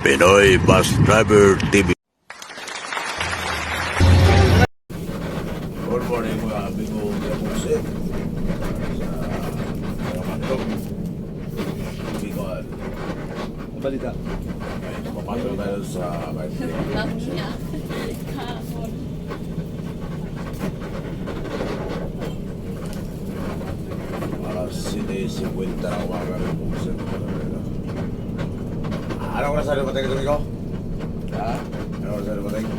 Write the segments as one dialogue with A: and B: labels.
A: Pinoy Bus Driver TV.
B: Good morning mga amigo mga musik sa mga mandog Bicol.
C: Balita.
B: Papasok tayo sa
D: Vlog niya. Kahapon.
B: alas 7:50 na umaga ng musik. Anong oras na dumating ito, Miko?
C: Ha?
B: Anong oras na dumating?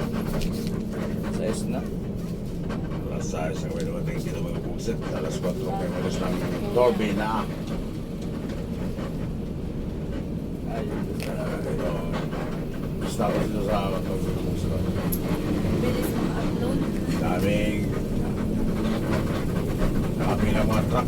C: Size na.
B: Alas 6 na kami dumating dito mga musik. Alas 4 kayo malis ng Torby na.
C: Ayun.
B: Ito, gusto ko dito sa Torby ng musik.
D: Bilis mag-upload.
B: Daming nakapilang mga truck.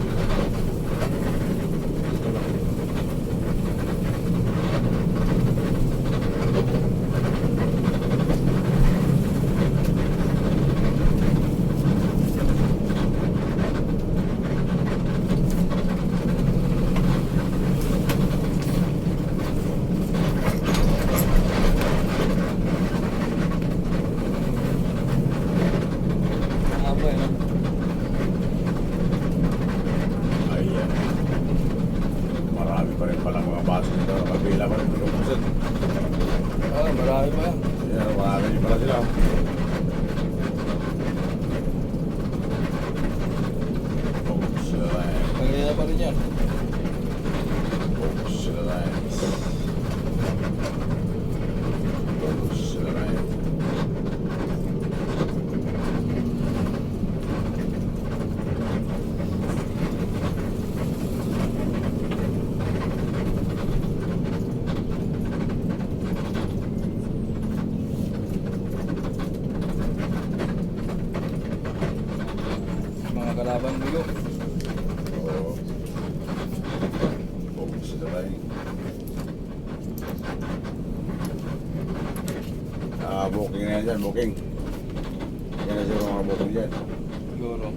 C: Haba eh.
B: Ayan. Marami pa rin pala mga bus dito. Nakapila pa rin yung buset.
C: Ah, marami pa.
B: Ayan, marami din pala sila. Focus sila tayo.
C: Kanina pa rin yan.
B: Focus sila tayo. Focus sila tayo.
C: Mga kalaban mo yun.
B: Oo. Focus sila tayo. Booking na yan dyan, booking. Yan na siguro mga booking dyan.
C: Siguro.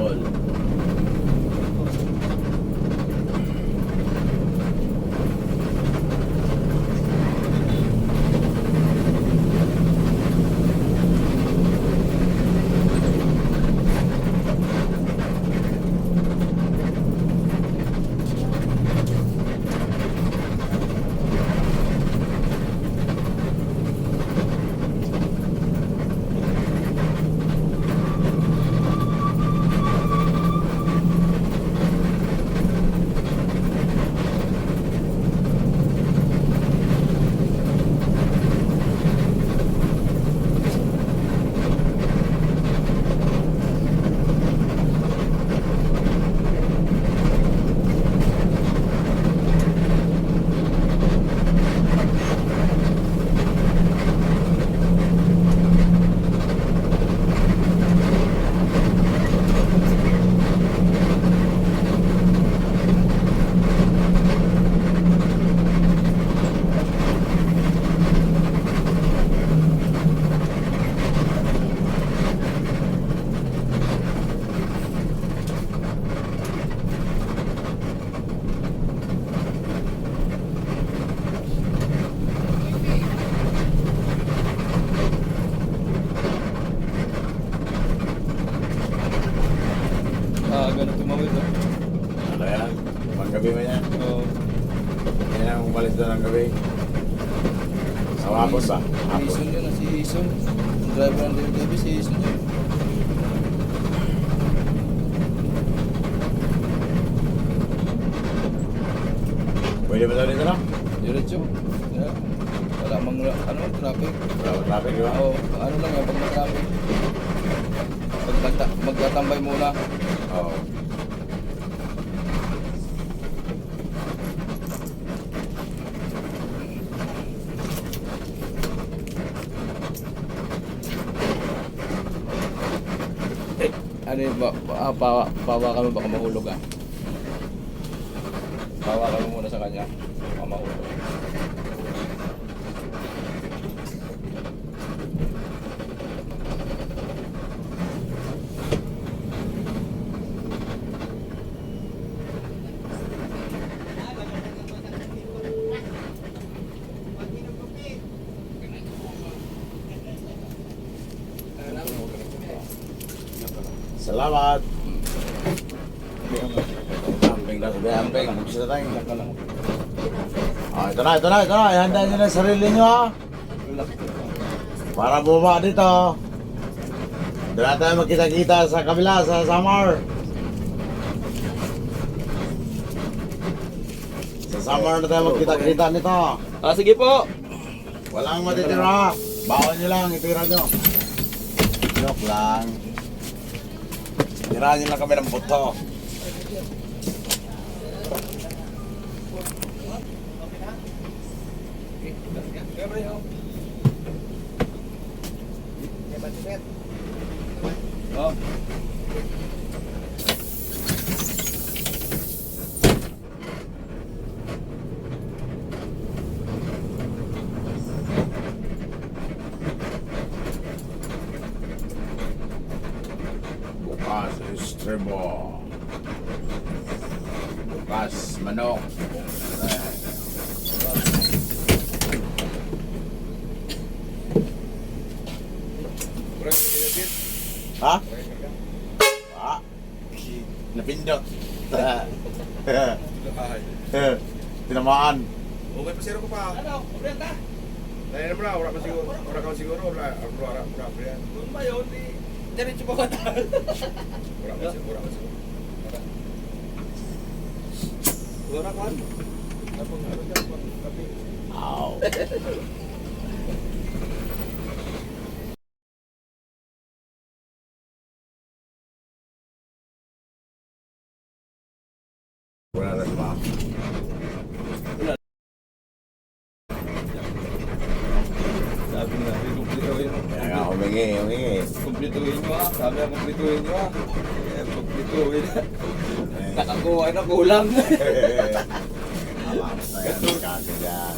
B: Idol.
C: Ganun tumawid.
B: Ano yan? Panggabi mo yan?
C: Oo.
B: Yan ang umalis doon ng gabi. Sa hapon ba? Hapon.
C: Ison yun, si Ison. Ang driver ng gabi, si Ison yun.
B: Pwede ba daw dito na?
C: Diretso. Yeah. Wala mang, traffic.
B: Wala ba traffic, di ba?
C: Oo, ano lang yan, pag na-traffic. Magtatambay muna.
B: Oo.
C: Ano yun ba? Pawa kami baka mahulog ah. Pawa kami muna sa kanya. Baka mahulog.
B: Salamat. Amping lang sabi, amping. Magsisa tayo. Ito na. Ihanda nyo na yung sarili nyo ha. Para bumaba dito. Doon na tayo magkita-kita sa kabila, sa Samar. Sa Samar na tayo magkita-kita nito.
C: Sige po!
B: Walang matitira. Bawal nyo lang, itira nyo. Joke lang. Tirahan nyo lang kami ng buto.
C: Oh.
B: Bukas estrebo. Bukas manok. Ha? Napindot. Tinamaan.
E: Okay, pasero ko pa. Ano? Kuryenta? Dahil na mo na, wala ka siguro. Wala ka siguro. Wala pa yan.
C: Kung ba yun, diretso pa ka na.
E: Wala ka siguro.
C: Wala ka. Tapos ano dyan, kape.
B: Ow. Wala na ba?
C: Sabi nga, kumplituhin mo.
B: Kaya nga humingi.
C: Kumplituhin mo ah. Sabi nga, kumplituhin mo ah. Kumplituhin. Nakakuha na kulang.
B: Alamat na yan. Kasi dyan.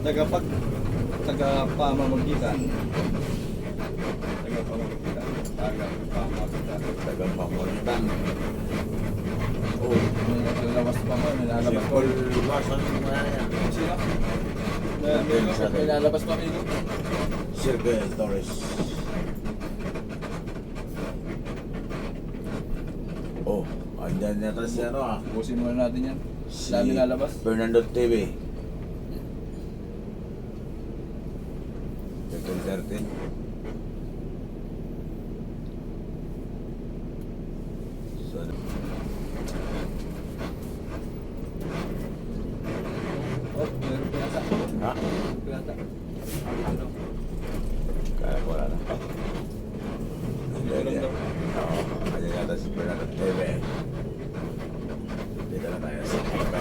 C: Tagapamamagitan. Tagapamamagitan. Tagapamamagitan.
B: Tagapamamagitan. Oh,
C: May naglalabas pa mo, may lalabas pa.
B: simple bus. Ano yung mga yan?
C: Sino? May lalabas pa amigo.
B: Circle Torres. Oh, andyan yata si ano ah.
C: Busin muna natin yan. Dami lalabas.
B: Fernando TV. Circle 13. So,
C: Oh, meron pinasa.
B: ha?
C: Pinasa.
B: Kaya ko wala na.
C: Meron daw.
B: Oo, andyan yata si Fernando TV. Dito na tayo sa TV.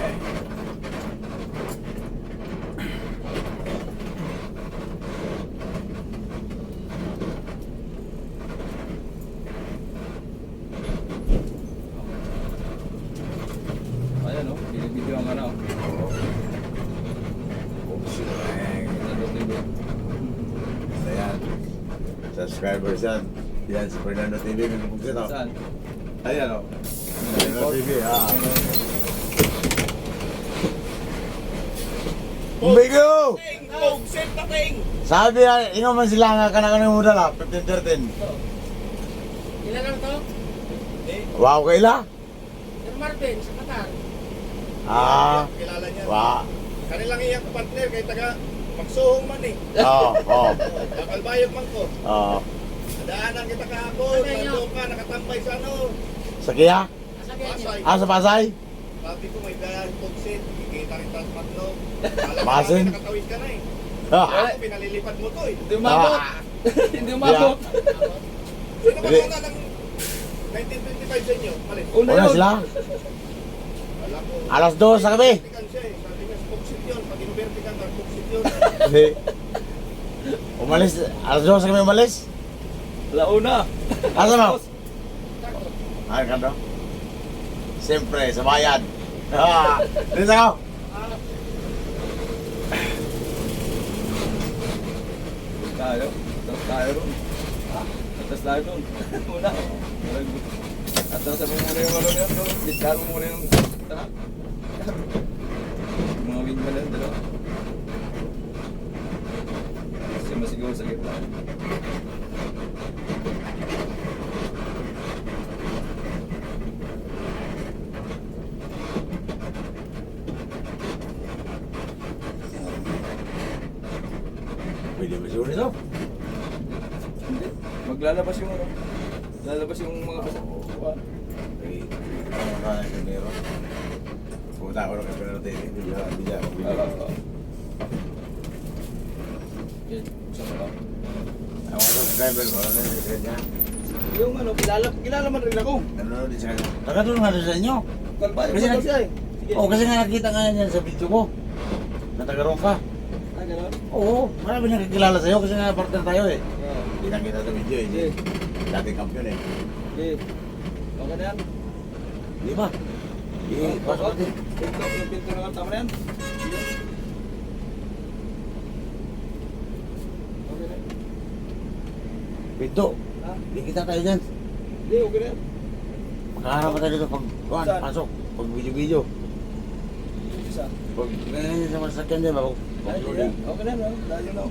C: Ayan o, binibidyo ang ano.
B: Oo. Oops, lang.
C: Fernando TV.
B: Ayan. Subscribers yan. Yan si Fernando TV. May pagkakit ako.
C: Saan?
B: Ayan o. Fernando TV. Ah. Bigo! Sabi na, ino man sila nga kanang muda la, 15-13.
F: Ilan lang to?
B: Wow, kaila?
F: Sir Marvin, sa Qatar.
B: Ah,
E: Kilala niya.
B: wow.
E: Kanilang iyang partner kay taga magsuhong man eh.
B: Oo, oo,
E: Kalbayog man ko.
B: oo.
E: Daanan kita kahapon,
F: Ano yun?
E: nandun ka, nakatambay sa ano.
B: Sa Kia?
F: Sabihan niyo.
E: Pasay.
B: Ah, sa Pasay?
E: Sabi ko may dahil pugsit, kikita rin tayo matlog.
B: Masin?
E: Nakatawid ka na eh.
B: Ah,
E: Ako, pinalilipad mo to eh.
C: Hindi umabot. Hindi umabot.
E: Sino ba
B: Hindi.
E: una ng 1925 sa inyo? Malit.
C: Una
B: wala
C: yun.
B: sila?
E: Alam ko.
B: Alas 2 sa gabi.
E: Vertical siya eh. Sabi niya, pugsit yun. Pag in-vertical ka, pugsit yun.
B: Hindi. Umalis, alas 2 sa gabi umalis?
C: Launa.
B: Asa mo? Ay, kando? Siyempre, sa bayan. Ah, dito ako.
C: Tayo. Atras tayo ron. Atras tayo ron. Una. Atrasan mo muna yung ano yan. Bitkan mo muna yung truck. Mga wingman yan, dalawa. Kasi masiguro sa gitna.
B: Pwede ba siya nito?
C: Hindi. Maglalabas yung ano. Lalabas yung mga basa.
B: Eh, ano ka na yung meron? Pumunta ako ng Fernando TV. Hindi ako.
C: Yan. Saan ba?
B: Ang mga subscriber ko, ano yung kanya?
C: Yung ano, kilala man rin ako.
B: Nanonood din sa kanya. Nakatulong nga doon sa inyo.
C: Kalbayo
B: Kasi
C: ba
B: nag-
C: siya eh? Sige.
B: Oo, kasi nga nakita nga yan sa video ko. Natagarong ka.
C: Ah, gano'n?
B: Oo, marami nang kakilala sa'yo kasi nga partner tayo eh.
C: Oo.
B: Hindi na kita sa video eh.
C: Sige.
B: Dating kampiyon eh.
C: Okay. Okay na yan.
B: Di ba? Pasok natin.
C: Yung pinto na tama na yan. Sige. Okay na.
B: Pinto.
C: Ha?
B: Hindi kita tayo dyan.
C: Hindi, okay na yan.
B: Makaharap pa tayo dito pag kuhan,
C: Saan?
B: pasok. Pag video-video.
C: Isa.
B: Pag ganyan sa masakyan dyan, pag
C: Ay,
B: loading.
C: okay na, no? Layo na.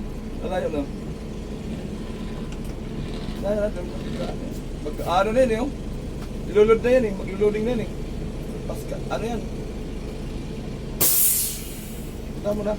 C: Layo na. Layo na. Ano na yun, eh? Oh. Ilulod na yan, eh. Mag-loading na yan, eh. Ano yan? Tama na.